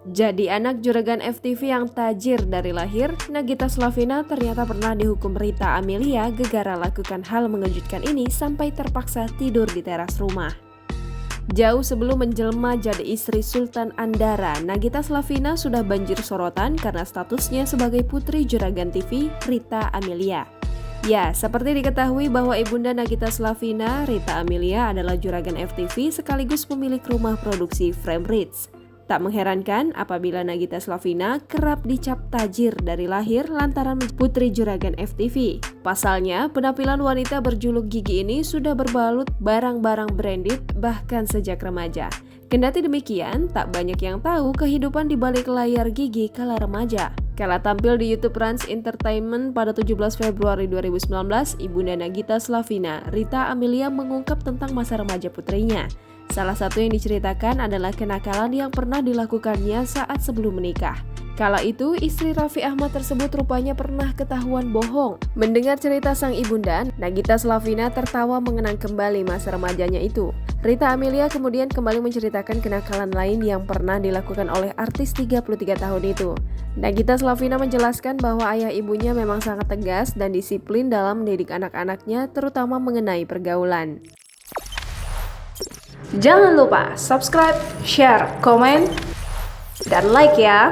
Jadi anak juragan FTV yang tajir dari lahir, Nagita Slavina ternyata pernah dihukum Rita Amelia gegara lakukan hal mengejutkan ini sampai terpaksa tidur di teras rumah. Jauh sebelum menjelma jadi istri Sultan Andara, Nagita Slavina sudah banjir sorotan karena statusnya sebagai putri juragan TV Rita Amelia. Ya, seperti diketahui bahwa ibunda Nagita Slavina, Rita Amelia adalah juragan FTV sekaligus pemilik rumah produksi Frame Ridge. Tak mengherankan apabila Nagita Slavina kerap dicap tajir dari lahir lantaran putri juragan FTV. Pasalnya, penampilan wanita berjuluk Gigi ini sudah berbalut barang-barang branded bahkan sejak remaja. Kendati demikian, tak banyak yang tahu kehidupan di balik layar Gigi kala remaja. Kala tampil di YouTube Rans Entertainment pada 17 Februari 2019, ibunda Nagita Slavina, Rita Amelia mengungkap tentang masa remaja putrinya. Salah satu yang diceritakan adalah kenakalan yang pernah dilakukannya saat sebelum menikah. Kala itu, istri Raffi Ahmad tersebut rupanya pernah ketahuan bohong. Mendengar cerita sang ibunda, Nagita Slavina tertawa mengenang kembali masa remajanya itu. Rita Amelia kemudian kembali menceritakan kenakalan lain yang pernah dilakukan oleh artis 33 tahun itu. Nagita Slavina menjelaskan bahwa ayah ibunya memang sangat tegas dan disiplin dalam mendidik anak-anaknya, terutama mengenai pergaulan. Jangan lupa subscribe, share, komen, dan like ya!